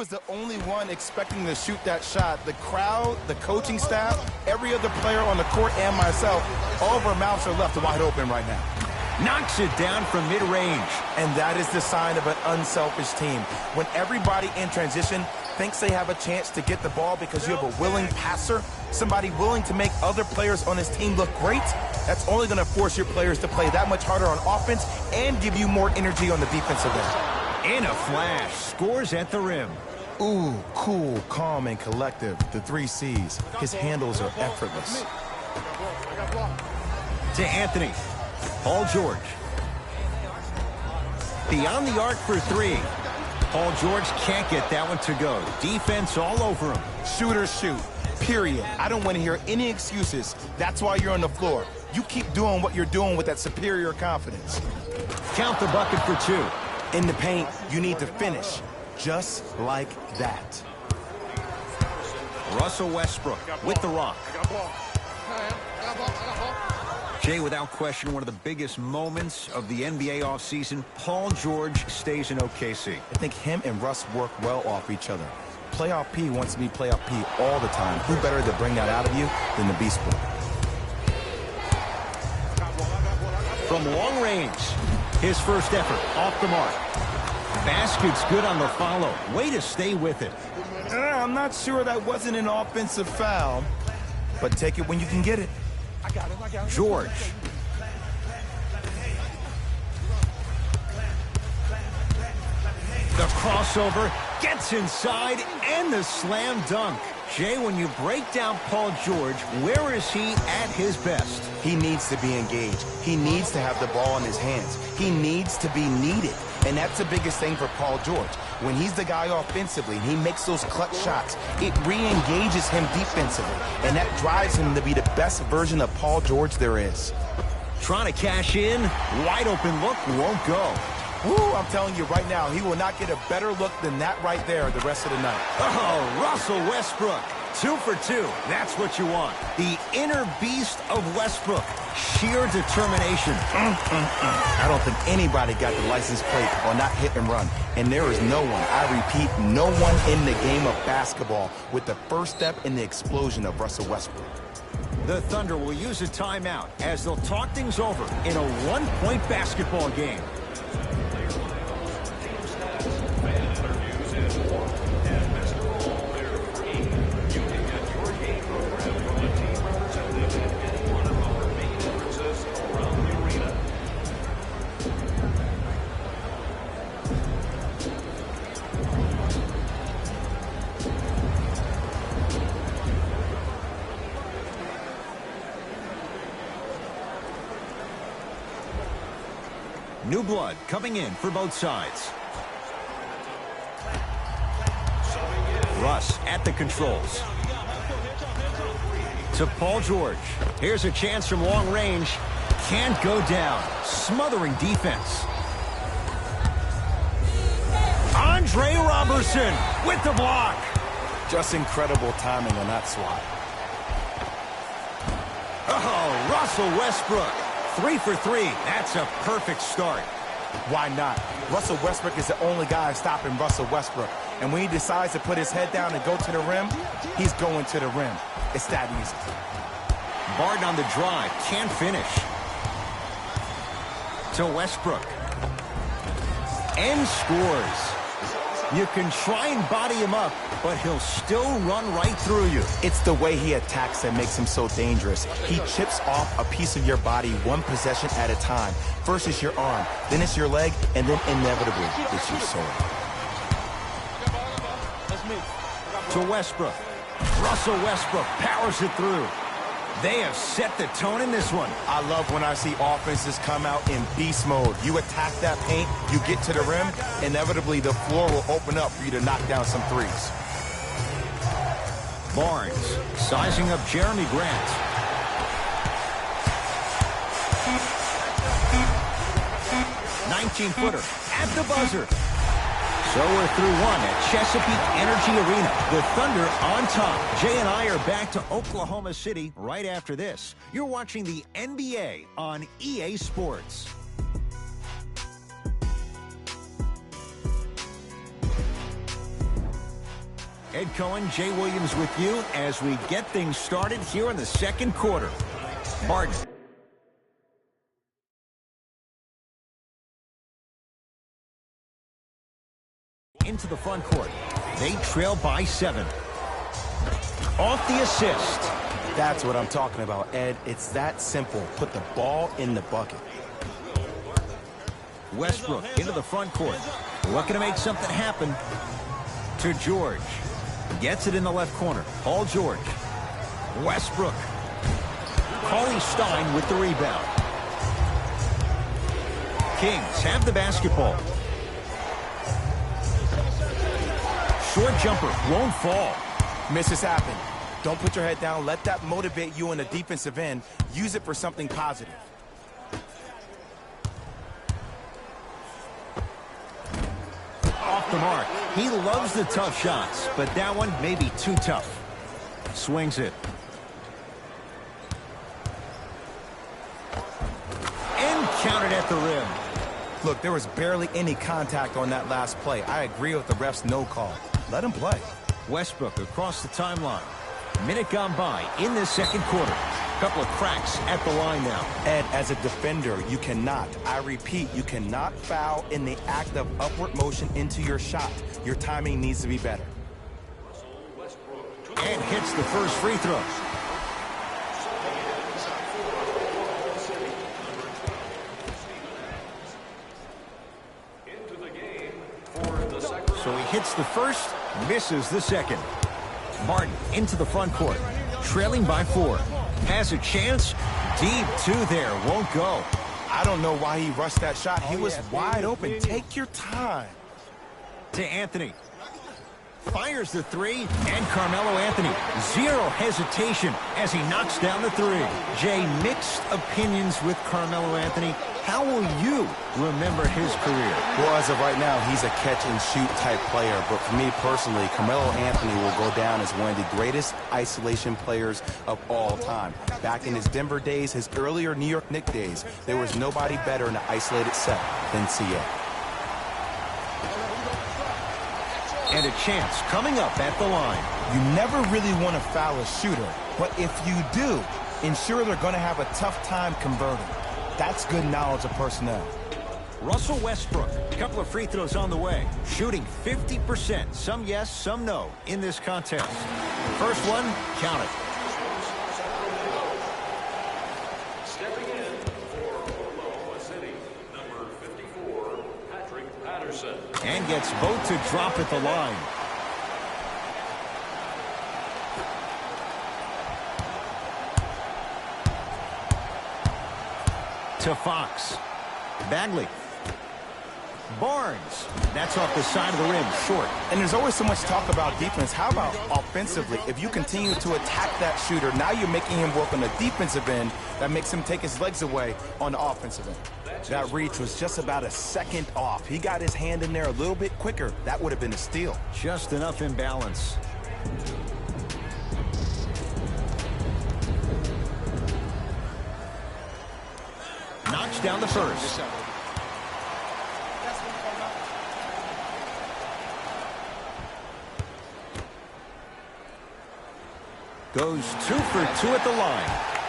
Was the only one expecting to shoot that shot. The crowd, the coaching staff, every other player on the court, and myself, all of our mouths are left wide open right now. Knocks it down from mid-range. And that is the sign of an unselfish team. When everybody in transition thinks they have a chance to get the ball because you have a willing passer, somebody willing to make other players on his team look great, that's only going to force your players to play that much harder on offense and give you more energy on the defensive end. In a flash, scores at the rim. Ooh, cool, calm, and collective. The 3 C's. His handles are effortless. To Anthony. Paul George. Beyond the arc for 3. Paul George can't get that one to go. Defense all over him. Shoot or shoot. Period. I don't want to hear any excuses. That's why you're on the floor. You keep doing what you're doing with that superior confidence. Count the bucket for 2. In the paint, you need to finish. Just like that. Russell Westbrook with the rock. Jay, without question, one of the biggest moments of the NBA offseason, Paul George stays in OKC. I think him and Russ work well off each other. Playoff P wants to be Playoff P all the time. Who better to bring that out of you than the Beast Boy? From long range, his first effort off the mark. Basket's good on the follow. Way to stay with it. I'm not sure that wasn't an offensive foul, but take it when you can get it. George. The crossover, gets inside, and the slam dunk. Jay, when you break down Paul George, where is he at his best? He needs to be engaged. He needs to have the ball in his hands. He needs to be needed. And that's the biggest thing for Paul George. When he's the guy offensively and he makes those clutch shots, it re-engages him defensively. And that drives him to be the best version of Paul George there is. Trying to cash in, wide open look, won't go. Woo, I'm telling you right now, he will not get a better look than that right there the rest of the night. Oh, Russell Westbrook. 2 for 2. That's what you want. The inner beast of Westbrook. Sheer determination. I don't think anybody got the license plate on that hit and run. And there is no one, I repeat, no one in the game of basketball with the first step in the explosion of Russell Westbrook. The Thunder will use a timeout as they'll talk things over in a one-point basketball game. New blood coming in for both sides. Russ at the controls. To Paul George. Here's a chance from long range. Can't go down. Smothering defense. Andre Robertson with the block. Just incredible timing on that swat. Oh, Russell Westbrook. 3 for 3. That's a perfect start. Why not? Russell Westbrook is the only guy stopping Russell Westbrook. And when he decides to put his head down and go to the rim, he's going to the rim. It's that easy. Barton on the drive. Can't finish. To Westbrook. And scores. You can try and body him up, but he'll still run right through you. It's the way he attacks that makes him so dangerous. He chips off a piece of your body one possession at a time. First it's your arm, then it's your leg, and then inevitably it's your soul. To Westbrook. Russell Westbrook powers it through. They have set the tone in this one. I love when I see offenses come out in beast mode. You attack that paint, you get to the rim, inevitably the floor will open up for you to knock down some threes. Barnes sizing up Jeremy Grant. "19-footer at the buzzer. So we're through one at Chesapeake Energy Arena. The Thunder on top. Jay and I are back to Oklahoma City right after this. You're watching the NBA on EA Sports. Ed Cohen, Jay Williams with you as we get things started here in the second quarter. Martin. Into the front court. They trail by 7. Off the assist. That's what I'm talking about, Ed. It's that simple. Put the ball in the bucket. Westbrook into the front court. Looking to make something happen. To George. Gets it in the left corner. Paul George. Westbrook. Cauley Stein with the rebound. Kings have the basketball. Short jumper won't fall. Misses happen. Don't put your head down. Let that motivate you in the defensive end. Use it for something positive. Off the mark. He loves the tough shots, but that one may be too tough. Swings it. And counted at the rim. Look, there was barely any contact on that last play. I agree with the ref's no call. Let him play. Westbrook across the timeline. Minute gone by in this second quarter. Couple of cracks at the line now. Ed, as a defender, you cannot, I repeat, you cannot foul in the act of upward motion into your shot. Your timing needs to be better. And hits the first free throw. So he hits the first, misses the second. Martin into the front court, trailing by 4. Has a chance, deep 2 there, won't go. I don't know why he rushed that shot. He was wide open. Take your time. To Anthony. Fires the 3, and Carmelo Anthony. Zero hesitation as he knocks down the 3. Jay, mixed opinions with Carmelo Anthony. How will you remember his career? Well, as of right now, he's a catch-and-shoot type player. But for me personally, Carmelo Anthony will go down as one of the greatest isolation players of all time. Back in his Denver days, his earlier New York Knicks days, there was nobody better in an isolated set than CA. And a chance coming up at the line. You never really want to foul a shooter, but if you do, ensure they're going to have a tough time converting. That's good knowledge of personnel. Russell Westbrook, a couple of free throws on the way. Shooting 50%, some yes, some no in this contest. First one, count it. Stepping in for Oklahoma City, number 54, Patrick Patterson. And gets both to drop at the line. To Fox. Bagley. Barnes. That's off the side of the rim, short. And there's always so much talk about defense. How about offensively? If you continue to attack that shooter, now you're making him work on the defensive end. That makes him take his legs away on the offensive end. That reach was just about a second off. He got his hand in there a little bit quicker. That would have been a steal. Just enough imbalance. Knocks down the first. Goes 2 for 2 at the line.